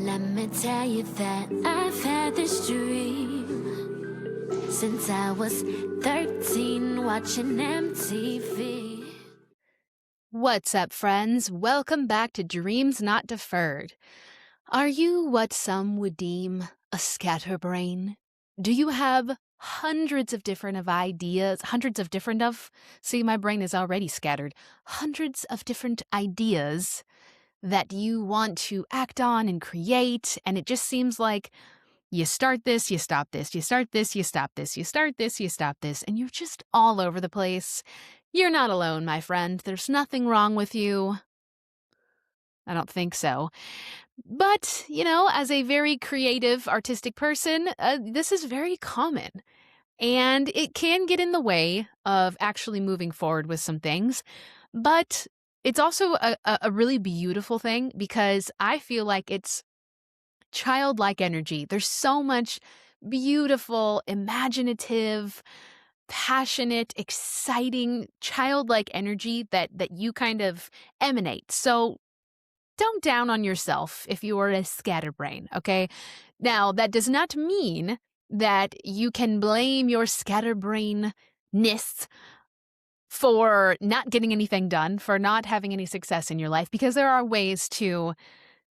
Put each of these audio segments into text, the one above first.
Let me tell you that I've had this dream since I was 13 watching MTV. What's up, friends? Welcome back to Dreams Not Deferred. Are you what some would deem a scatterbrain? Do you have hundreds of different ideas, see, my brain is already scattered, hundreds of different ideas that you want to act on and create, and it just seems like you start this, you stop this, you start this, you stop this, you start this, you stop this, and you're just all over the place. You're not alone, my friend. There's nothing wrong with you. I don't think so. But, as a very creative, artistic person, this is very common. And it can get in the way of actually moving forward with some things. But it's also a really beautiful thing because I feel like it's childlike energy. There's so much beautiful, imaginative, passionate, exciting, childlike energy that you kind of emanate. So don't down on yourself if you are a scatterbrain, okay? Now, that does not mean that you can blame your scatterbrainness for not getting anything done, for not having any success in your life, because there are ways to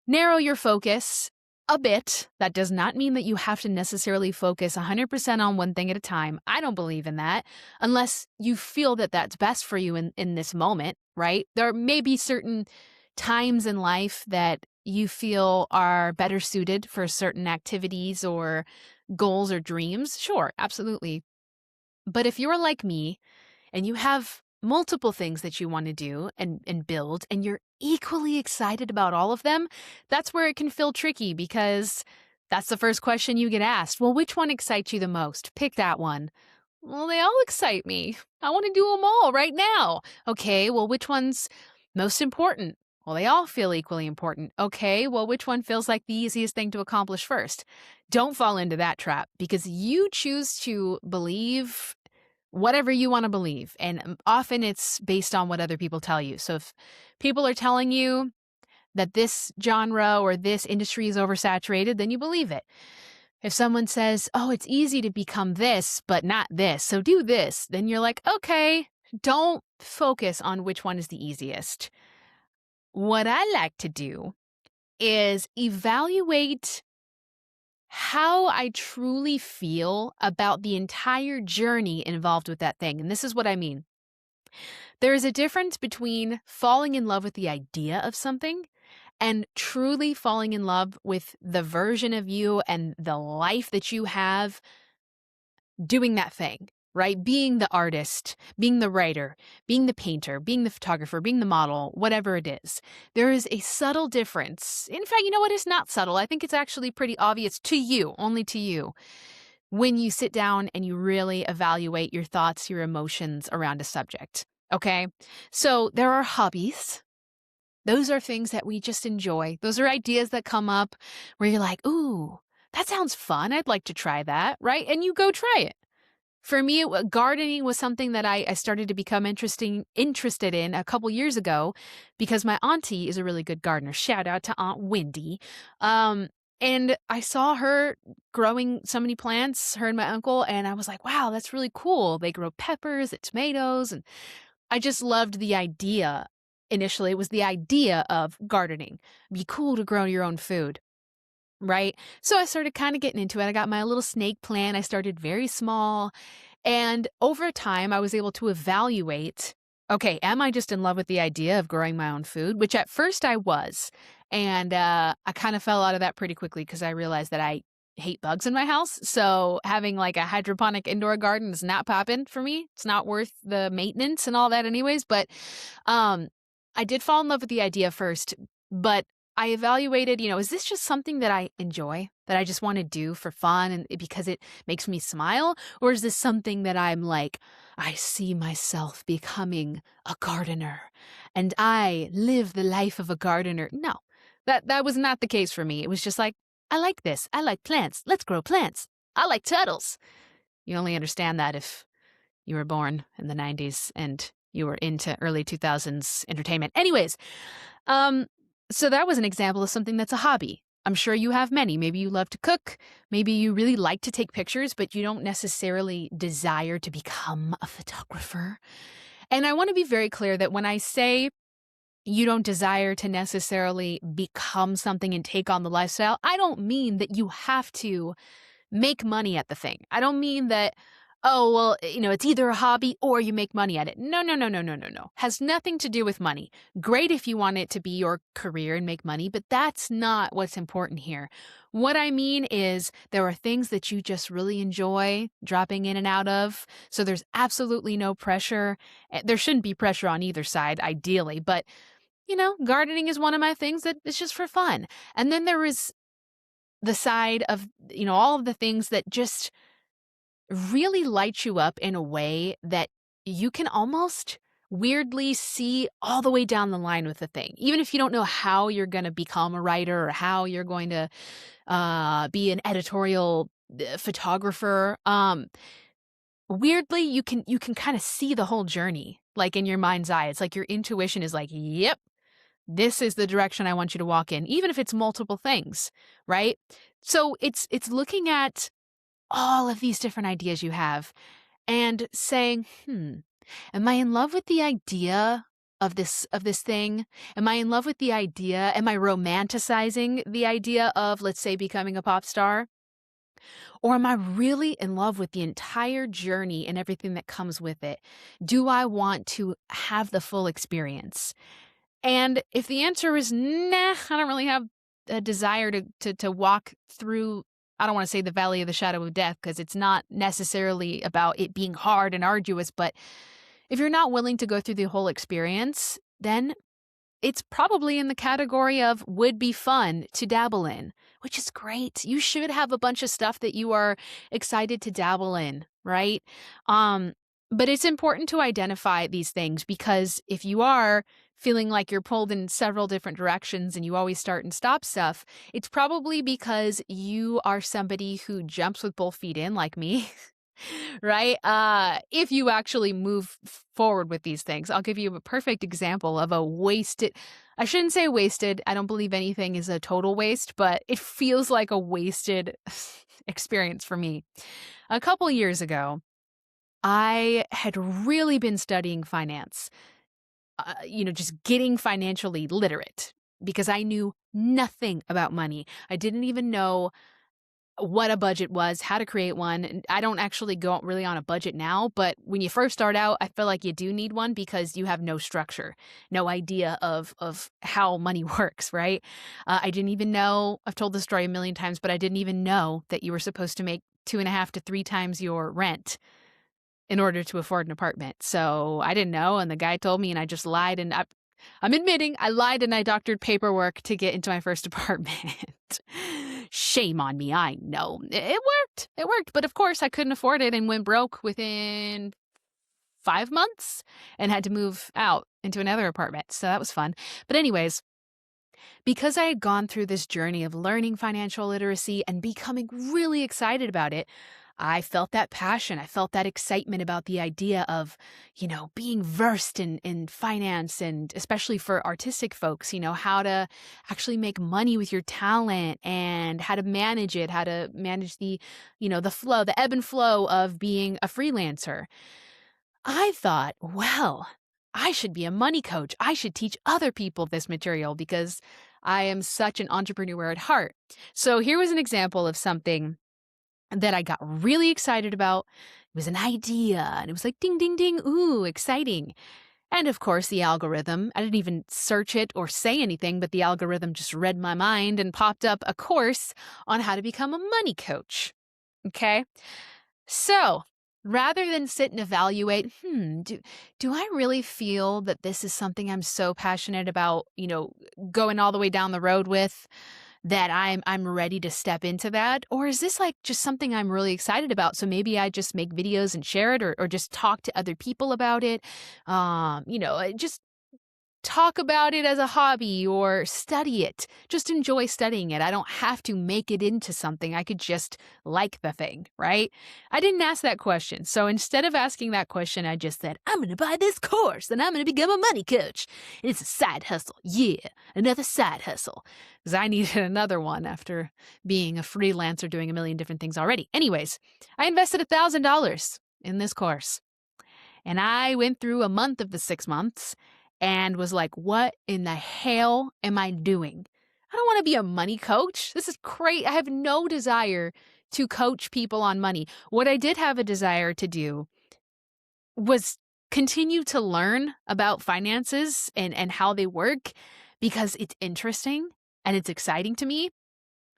narrow your focus a bit. That does not mean that you have to necessarily focus 100% on one thing at a time. I don't believe in that unless you feel that that's best for you in this moment, right? There may be certain times in life that you feel are better suited for certain activities or goals or dreams. Sure, absolutely. But if you're like me and you have multiple things that you want to do and build, and you're equally excited about all of them, that's where it can feel tricky because that's the first question you get asked. Well, which one excites you the most? Pick that one. Well, they all excite me. I want to do them all right now. Okay, well, which one's most important? Well, they all feel equally important. Okay, well, which one feels like the easiest thing to accomplish first? Don't fall into that trap because you choose to believe whatever you want to believe. And often it's based on what other people tell you. So if people are telling you that this genre or this industry is oversaturated, then you believe it. If someone says, oh, it's easy to become this, but not this, so do this, then you're like, okay, don't focus on which one is the easiest. What I like to do is evaluate how I truly feel about the entire journey involved with that thing. And this is what I mean. There is a difference between falling in love with the idea of something and truly falling in love with the version of you and the life that you have doing that thing, right? Being the artist, being the writer, being the painter, being the photographer, being the model, whatever it is. There is a subtle difference. In fact, you know what? It's not subtle. I think it's actually pretty obvious to you, only to you, when you sit down and you really evaluate your thoughts, your emotions around a subject. Okay? So there are hobbies. Those are things that we just enjoy. Those are ideas that come up where you're like, ooh, that sounds fun. I'd like to try that, right? And you go try it. For me, gardening was something that I started to become interested in a couple years ago because my auntie is a really good gardener. Shout out to Aunt Wendy. And I saw her growing so many plants, her and my uncle, and I was like, wow, that's really cool. They grow peppers and tomatoes, and I just loved the idea. Initially, it was the idea of gardening. It'd be cool to grow your own food. Right? So I started kind of getting into it. I got my little snake plant. I started very small. And over time, I was able to evaluate, okay, am I just in love with the idea of growing my own food? Which at first I was. And I kind of fell out of that pretty quickly because I realized that I hate bugs in my house. So having like a hydroponic indoor garden is not popping for me. It's not worth the maintenance and all that anyways. But I did fall in love with the idea first. But I evaluated, is this just something that I enjoy, that I just want to do for fun and because it makes me smile? Or is this something that I'm like, I see myself becoming a gardener and I live the life of a gardener? No, that was not the case for me. It was just like, I like this. I like plants. Let's grow plants. I like turtles. You only understand that if you were born in the 90s and you were into early 2000s entertainment. Anyways, so that was an example of something that's a hobby. I'm sure you have many. Maybe you love to cook. Maybe you really like to take pictures, but you don't necessarily desire to become a photographer. And I want to be very clear that when I say you don't desire to necessarily become something and take on the lifestyle, I don't mean that you have to make money at the thing. I don't mean that, oh, well, it's either a hobby or you make money at it. No, no, no, no, no, no, no. Has nothing to do with money. Great if you want it to be your career and make money, but that's not what's important here. What I mean is there are things that you just really enjoy dropping in and out of. So there's absolutely no pressure. There shouldn't be pressure on either side, ideally, but gardening is one of my things that is just for fun. And then there is the side of, all of the things that just really light you up in a way that you can almost weirdly see all the way down the line with the thing. Even if you don't know how you're going to become a writer or how you're going to be an editorial photographer, weirdly you can kind of see the whole journey like in your mind's eye. It's like your intuition is like, yep, this is the direction I want you to walk in, even if it's multiple things, right? So it's looking at all of these different ideas you have and saying, am I in love with the idea of this thing? Am I in love with the idea? Am I romanticizing the idea of, let's say, becoming a pop star? Or am I really in love with the entire journey and everything that comes with it? Do I want to have the full experience? And if the answer is nah, I don't really have a desire to walk through, I don't want to say the valley of the shadow of death, because it's not necessarily about it being hard and arduous, but if you're not willing to go through the whole experience, then it's probably in the category of would be fun to dabble in, which is great. You should have a bunch of stuff that you are excited to dabble in, right? But it's important to identify these things, because if you are feeling like you're pulled in several different directions and you always start and stop stuff, it's probably because you are somebody who jumps with both feet in, like me. Right? If you actually move forward with these things, I'll give you a perfect example of a wasted, I shouldn't say wasted. I don't believe anything is a total waste, but it feels like a wasted experience for me. A couple years ago, I had really been studying finance, just getting financially literate, because I knew nothing about money. I didn't even know what a budget was, how to create one. And I don't actually go really on a budget now, but when you first start out, I feel like you do need one because you have no structure, no idea of how money works, right? I didn't even know, I've told this story a million times, but I didn't even know that you were supposed to make 2.5 to 3 times your rent in order to afford an apartment. So I didn't know, and the guy told me, and I just lied, and I'm admitting I lied and I doctored paperwork to get into my first apartment. Shame on me, I know. It worked. It worked. But of course, I couldn't afford it and went broke within 5 months and had to move out into another apartment. So that was fun. But anyways, because I had gone through this journey of learning financial literacy and becoming really excited about it, I felt that passion. I felt that excitement about the idea of, being versed in finance, and especially for artistic folks, how to actually make money with your talent and how to manage it, how to manage the flow, the ebb and flow of being a freelancer. I thought, well, I should be a money coach. I should teach other people this material because I am such an entrepreneur at heart. So here was an example of something that I got really excited about. It was an idea, and it was like, ding, ding, ding, ooh, exciting. And of course, the algorithm, I didn't even search it or say anything, but the algorithm just read my mind and popped up a course on how to become a money coach. Okay? So rather than sit and evaluate, do I really feel that this is something I'm so passionate about, going all the way down the road with, that I'm ready to step into that? Or is this like just something I'm really excited about? So maybe I just make videos and share it, or just talk to other people about it. Just talk about it as a hobby or study it. Just enjoy studying it. I don't have to make it into something. I could just like the thing, right? I didn't ask that question. So instead of asking that question, I just said, I'm going to buy this course and I'm going to become a money coach. It's a side hustle. Yeah, another side hustle. Because I needed another one after being a freelancer doing a million different things already. Anyways, I invested $1,000 in this course. And I went through a month of the 6 months and was like, what in the hell am I doing? I don't want to be a money coach. This is crazy. I have no desire to coach people on money. What I did have a desire to do was continue to learn about finances and how they work because it's interesting and it's exciting to me,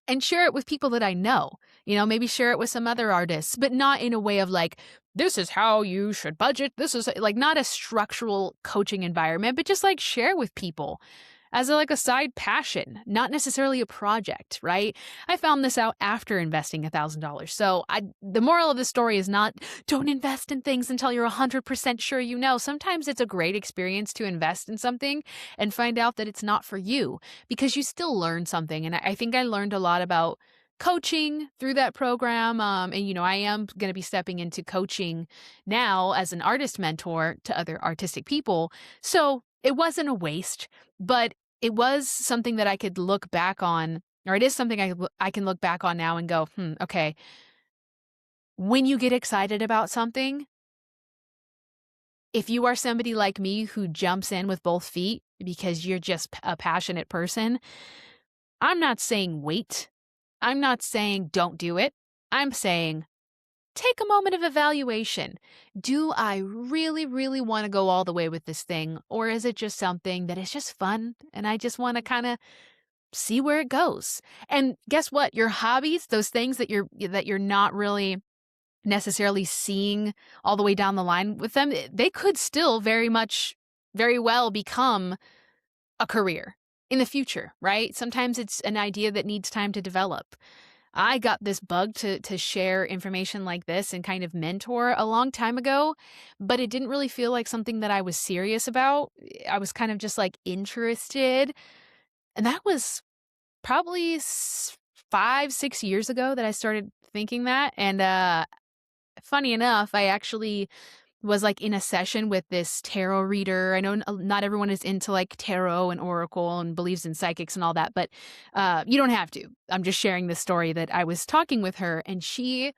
and share it with people that I know. Maybe share it with some other artists, but not in a way of like, this is how you should budget. This is like not a structural coaching environment, but just like share with people as a side passion, not necessarily a project, right? I found this out after investing $1,000. So the moral of the story is not don't invest in things until you're 100% sure you know. Sometimes it's a great experience to invest in something and find out that it's not for you because you still learn something. And I think I learned a lot about coaching through that program. And I am going to be stepping into coaching now as an artist mentor to other artistic people. So it wasn't a waste, but it was something that I could look back on, or it is something I can look back on now and go, okay. When you get excited about something, if you are somebody like me who jumps in with both feet because you're just a passionate person, I'm not saying wait. I'm not saying don't do it. I'm saying take a moment of evaluation. Do I really, really want to go all the way with this thing? Or is it just something that is just fun and I just want to kind of see where it goes? And guess what? Your hobbies, those things that you're not really necessarily seeing all the way down the line with them, they could still very well become a career in the future, right? Sometimes it's an idea that needs time to develop. I got this bug to share information like this and kind of mentor a long time ago, but it didn't really feel like something that I was serious about. I was kind of just like interested. And that was probably 5-6 years ago that I started thinking that. And funny enough, I actually was like in a session with this tarot reader. I know not everyone is into like tarot and oracle and believes in psychics and all that, but you don't have to. I'm just sharing the story that I was talking with her, and she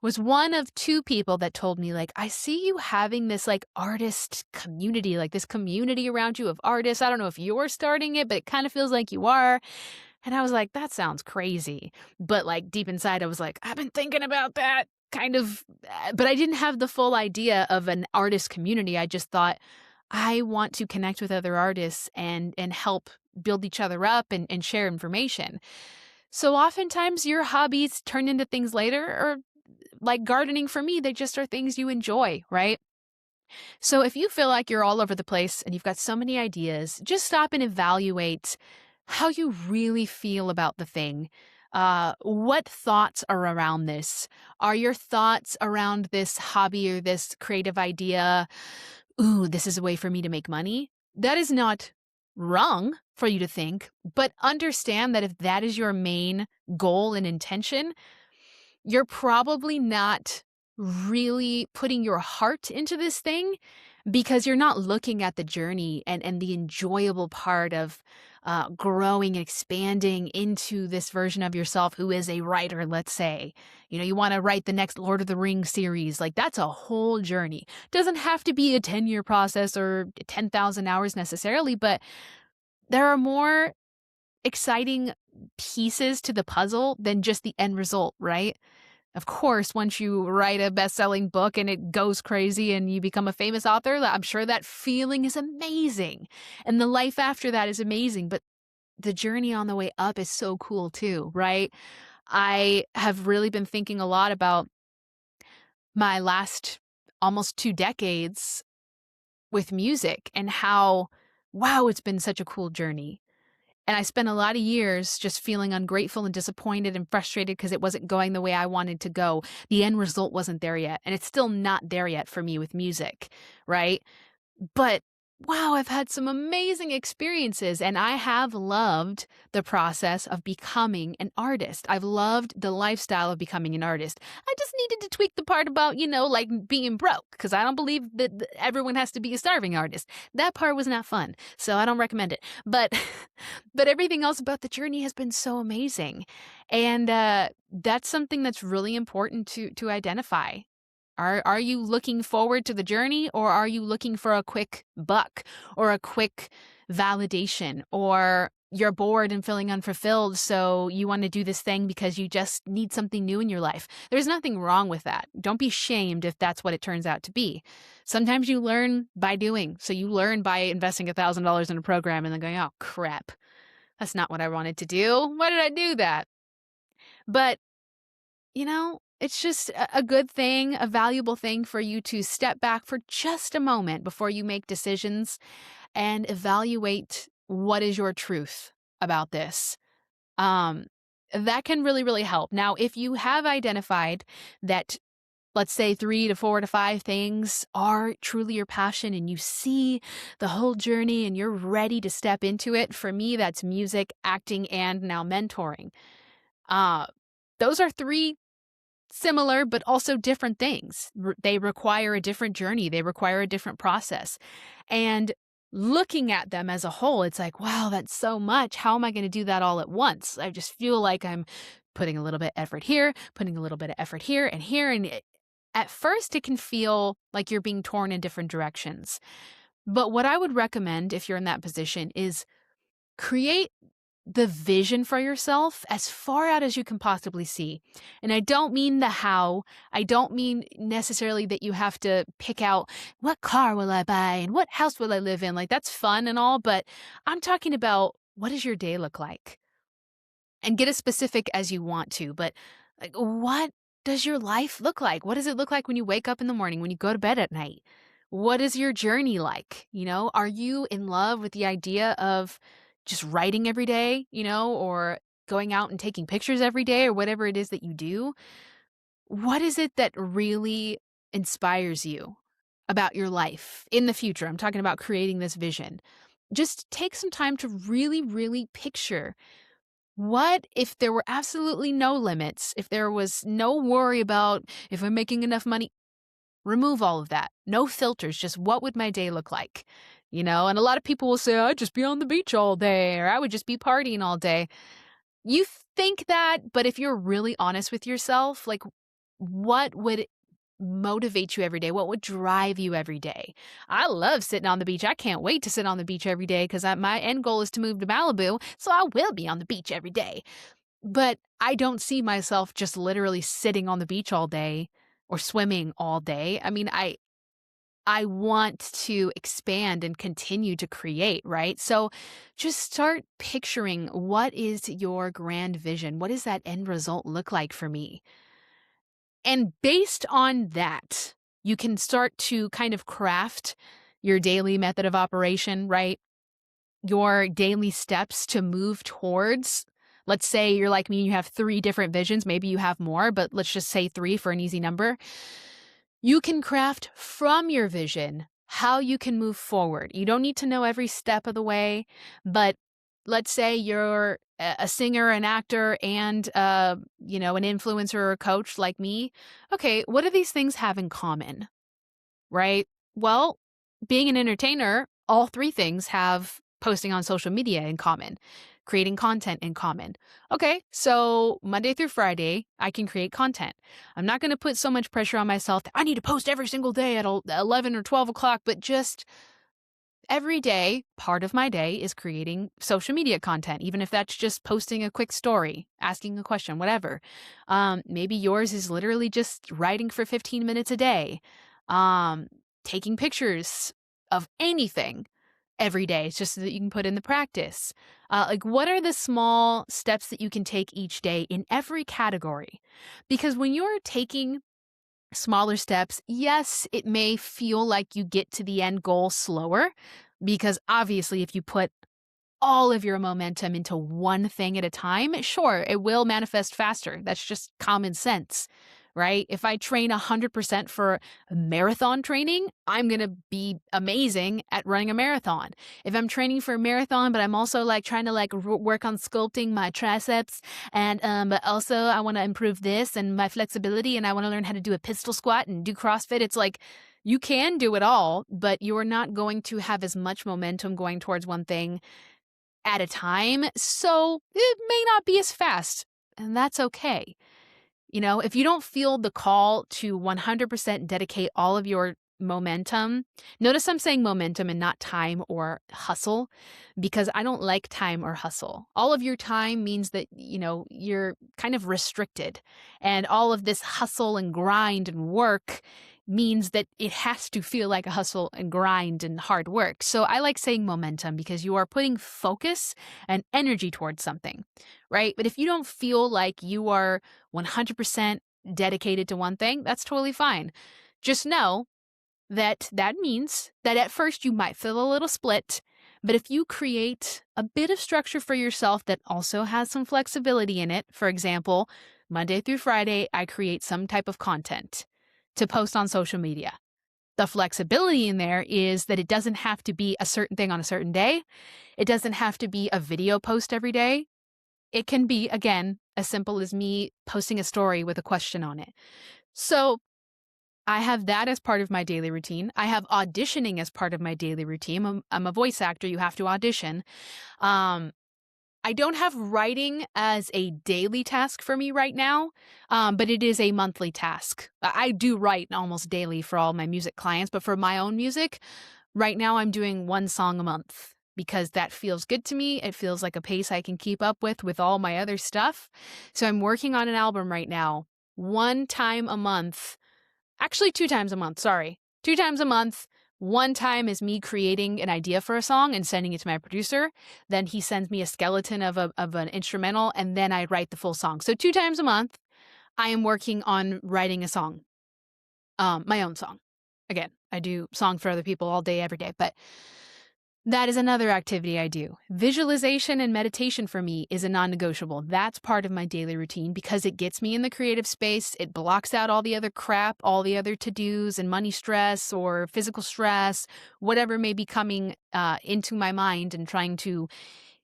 was one of 2 people that told me, like, I see you having this like artist community, like this community around you of artists. I don't know if you're starting it, but it kind of feels like you are. And I was like, that sounds crazy. But like deep inside, I was like, I've been thinking about that kind of, but I didn't have the full idea of an artist community. I just thought I want to connect with other artists and help build each other up and share information. So oftentimes your hobbies turn into things later, or like gardening for me, they just are things you enjoy, right? So if you feel like you're all over the place and you've got so many ideas, just stop and evaluate how you really feel about the thing. What thoughts are around this? Are your thoughts around this hobby or this creative idea, ooh, this is a way for me to make money? That is not wrong for you to think, but understand that if that is your main goal and intention, you're probably not really putting your heart into this thing because you're not looking at the journey and the enjoyable part of growing and expanding into this version of yourself who is a writer, let's say. You want to write the next Lord of the Rings series. Like, that's a whole journey. Doesn't have to be a 10-year process or 10,000 hours necessarily, but there are more exciting pieces to the puzzle than just the end result, right? Of course, once you write a best-selling book and it goes crazy and you become a famous author, I'm sure that feeling is amazing. And the life after that is amazing. But the journey on the way up is so cool too, right? I have really been thinking a lot about my last almost 2 decades with music and how, wow, it's been such a cool journey. And I spent a lot of years just feeling ungrateful and disappointed and frustrated because it wasn't going the way I wanted to go. The end result wasn't there yet. And it's still not there yet for me with music, right? But wow, I've had some amazing experiences and I have loved the process of becoming an artist. I've loved the lifestyle of becoming an artist. I just needed to tweak the part about, like being broke because I don't believe that everyone has to be a starving artist. That part was not fun, so I don't recommend it. But but everything else about the journey has been so amazing. And that's something that's really important to identify. Are you looking forward to the journey or are you looking for a quick buck or a quick validation or you're bored and feeling unfulfilled so you want to do this thing because you just need something new in your life? There's nothing wrong with that. Don't be shamed if that's what it turns out to be. Sometimes you learn by doing. So you learn by investing $1,000 in a program and then going, "Oh crap. That's not what I wanted to do. Why did I do that?" But it's just a good thing, a valuable thing for you to step back for just a moment before you make decisions and evaluate what is your truth about this. Um, that can really, really help. Now, if you have identified that, let's say 3 to 4 to 5 things are truly your passion and you see the whole journey and you're ready to step into it, for me, that's music, acting, and now mentoring. Uh, those are 3 similar but also different things. They require a different journey. They require a different process. And looking at them as a whole, it's like, wow, that's so much. How am I going to do that all at once? I just feel like I'm putting a little bit of effort here, putting a little bit of effort here and here. And at first, it can feel like you're being torn in different directions. But what I would recommend if you're in that position is create the vision for yourself as far out as you can possibly see. And I don't mean the how. I don't mean necessarily that you have to pick out what car will I buy and what house will I live in. Like that's fun and all, but I'm talking about what does your day look like? And get as specific as you want to, but like what does your life look like? What does it look like when you wake up in the morning, when you go to bed at night? What is your journey like? Are you in love with the idea of just writing every day, or going out and taking pictures every day or whatever it is that you do? What is it that really inspires you about your life in the future? I'm talking about creating this vision. Just take some time to really, really picture what if there were absolutely no limits, if there was no worry about if I'm making enough money. Remove all of that. No filters, just what would my day look like? And a lot of people will say, I'd just be on the beach all day, or I would just be partying all day. You think that, but if you're really honest with yourself, like what would motivate you every day? What would drive you every day? I love sitting on the beach. I can't wait to sit on the beach every day because my end goal is to move to Malibu, so I will be on the beach every day. But I don't see myself just literally sitting on the beach all day or swimming all day. I mean, I want to expand and continue to create, right? So just start picturing what is your grand vision? What does that end result look like for me? And based on that, you can start to kind of craft your daily method of operation, right? Your daily steps to move towards. Let's say you're like me and you have 3 different visions. Maybe you have more, but let's just say 3 for an easy number. You can craft from your vision how you can move forward. You don't need to know every step of the way, but let's say you're a singer, an actor, and an influencer or a coach like me. Okay, what do these things have in common? Right? Well, being an entertainer, all 3 things have posting on social media in common, creating content in common. Okay, so Monday through Friday, I can create content. I'm not going to put so much pressure on myself that I need to post every single day at 11 or 12 o'clock, but just every day, part of my day is creating social media content, even if that's just posting a quick story, asking a question, whatever. Maybe yours is literally just writing for 15 minutes a day, taking pictures of anything every day. It's just so that you can put in the practice. What are the small steps that you can take each day in every category? Because when you're taking smaller steps, yes, it may feel like you get to the end goal slower because obviously if you put all of your momentum into one thing at a time, sure, it will manifest faster. That's just common sense, right? If I train 100% for marathon training, I'm going to be amazing at running a marathon. If I'm training for a marathon, but I'm also like trying to like work on sculpting my triceps and but also I want to improve this and my flexibility and I want to learn how to do a pistol squat and do CrossFit, it's like you can do it all, but you're not going to have as much momentum going towards one thing at a time. So it may not be as fast, and that's okay. You know, if you don't feel the call to 100% dedicate all of your momentum, notice I'm saying momentum and not time or hustle because I don't like time or hustle. All of your time means that, you know, you're kind of restricted. And all of this hustle and grind and work means that it has to feel like a hustle and grind and hard work. So I like saying momentum because you are putting focus and energy towards something, right? But if you don't feel like you are 100% dedicated to one thing, that's totally fine. Just know that that means that at first you might feel a little split, but if you create a bit of structure for yourself that also has some flexibility in it, for example, Monday through Friday, I create some type of content to post on social media. The flexibility in there is that it doesn't have to be a certain thing on a certain day. It doesn't have to be a video post every day. It can be, again, as simple as me posting a story with a question on it. So I have that as part of my daily routine. I have auditioning as part of my daily routine. I'm a voice actor. You have to audition. I don't have writing as a daily task for me right now, but it is a monthly task. I do write almost daily for all my music clients, but for my own music, right now I'm doing one song a month because that feels good to me. It feels like a pace I can keep up with all my other stuff. So I'm working on an album right now, one time a month. Actually, 2 times a month, sorry. 2 times a month. One time is me creating an idea for a song and sending it to my producer. Then he sends me a skeleton of an instrumental, and then I write the full song. So 2 times a month, I am working on writing a song, my own song. Again, I do songs for other people all day, every day, but that is another activity I do. Visualization and meditation for me is a non-negotiable. That's part of my daily routine because it gets me in the creative space. It blocks out all the other crap, all the other to-dos and money stress or physical stress, whatever may be coming into my mind and trying to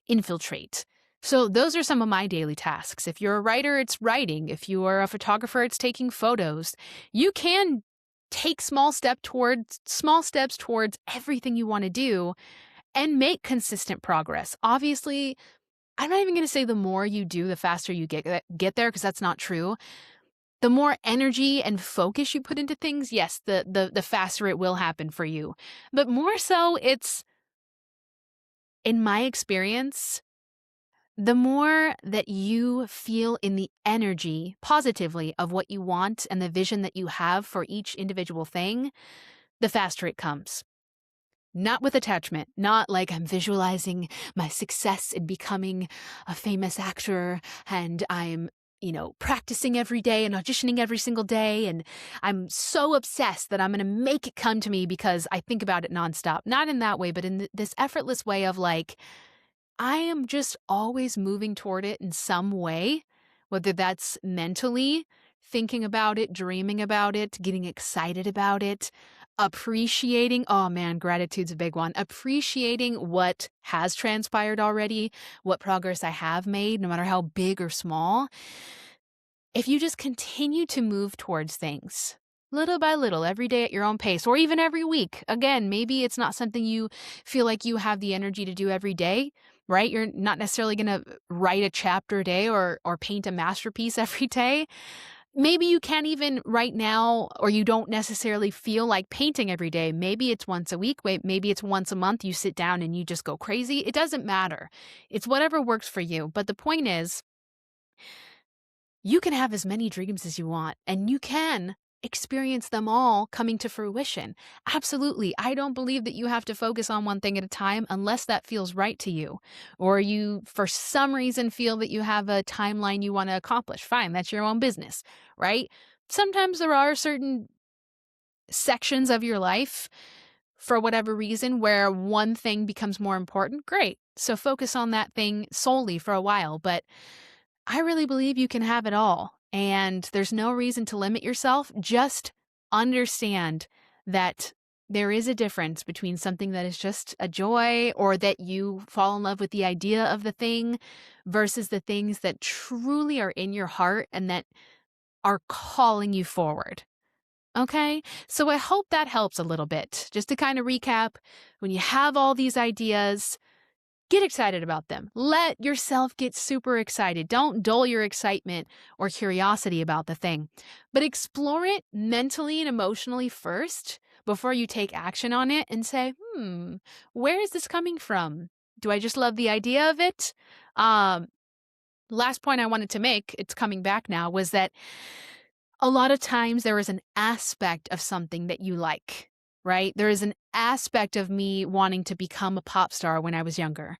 infiltrate. So those are some of my daily tasks. If you're a writer, it's writing. If you are a photographer, it's taking photos. You can take small steps towards everything you want to do and make consistent progress. Obviously, I'm not even going to say the more you do, the faster you get there, because that's not true. The more energy and focus you put into things, yes, the faster it will happen for you. But more so, it's, in my experience, the more that you feel in the energy positively of what you want and the vision that you have for each individual thing, the faster it comes. Not with attachment, not like I'm visualizing my success in becoming a famous actor and I'm, practicing every day and auditioning every single day. And I'm so obsessed that I'm going to make it come to me because I think about it nonstop. Not in that way, but in this effortless way of like, I am just always moving toward it in some way, whether that's mentally thinking about it, dreaming about it, getting excited about it, appreciating. Oh man, gratitude's a big one. Appreciating what has transpired already, what progress I have made, no matter how big or small. If you just continue to move towards things, little by little, every day at your own pace, or even every week. Again, maybe it's not something you feel like you have the energy to do every day, right? You're not necessarily going to write a chapter a day or paint a masterpiece every day. Maybe you can't even right now, or you don't necessarily feel like painting every day. Maybe it's once a week. Maybe it's once a month. You sit down and you just go crazy. It doesn't matter. It's whatever works for you. But the point is, you can have as many dreams as you want, and you can experience them all coming to fruition. Absolutely. I don't believe that you have to focus on one thing at a time unless that feels right to you, or you, for some reason, feel that you have a timeline you want to accomplish. Fine, that's your own business, right? Sometimes there are certain sections of your life, for whatever reason, where one thing becomes more important. Great. So focus on that thing solely for a while, but I really believe you can have it all. And there's no reason to limit yourself. Just understand that there is a difference between something that is just a joy or that you fall in love with the idea of the thing versus the things that truly are in your heart and that are calling you forward. Okay? So I hope that helps a little bit. Just to kind of recap, when you have all these ideas, get excited about them. Let yourself get super excited. Don't dull your excitement or curiosity about the thing, but explore it mentally and emotionally first before you take action on it and say, where is this coming from? Do I just love the idea of it? Um, Last point I wanted to make, it's coming back now, was that a lot of times there is an aspect of something that you like, right? There is an aspect of me wanting to become a pop star when I was younger.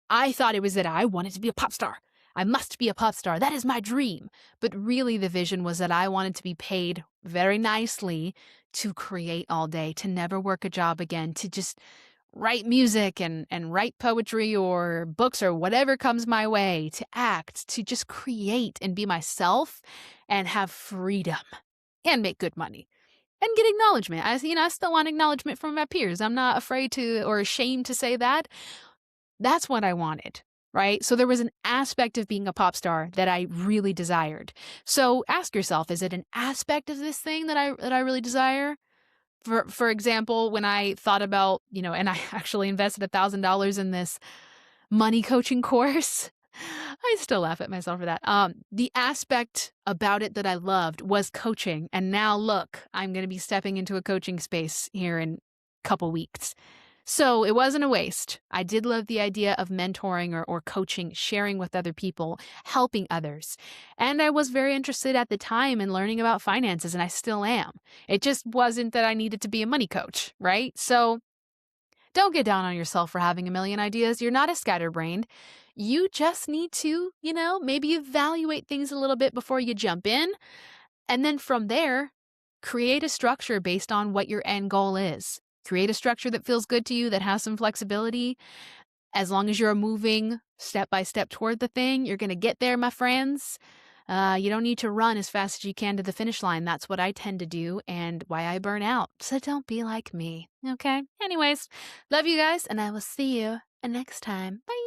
I thought it was that I wanted to be a pop star. I must be a pop star. That is my dream. But really, the vision was that I wanted to be paid very nicely to create all day, to never work a job again, to just write music and write poetry or books or whatever comes my way, to act, to just create and be myself and have freedom and make good money and get acknowledgement. I still want acknowledgement from my peers. I'm not afraid to or ashamed to say that. That's what I wanted, right? So there was an aspect of being a pop star that I really desired. So ask yourself, is it an aspect of this thing that I really desire? For example, when I thought about, and I actually invested $1,000 in this money coaching course. I still laugh at myself for that. The aspect about it that I loved was coaching. And now look, I'm going to be stepping into a coaching space here in a couple weeks. So it wasn't a waste. I did love the idea of mentoring or coaching, sharing with other people, helping others. And I was very interested at the time in learning about finances, and I still am. It just wasn't that I needed to be a money coach, right? So don't get down on yourself for having a million ideas. You're not a scatterbrained. You just need to, maybe evaluate things a little bit before you jump in. And then from there, create a structure based on what your end goal is. Create a structure that feels good to you, that has some flexibility. As long as you're moving step by step toward the thing, you're going to get there, my friends. You don't need to run as fast as you can to the finish line. That's what I tend to do and why I burn out. So don't be like me, okay? Anyways, love you guys, and I will see you next time. Bye.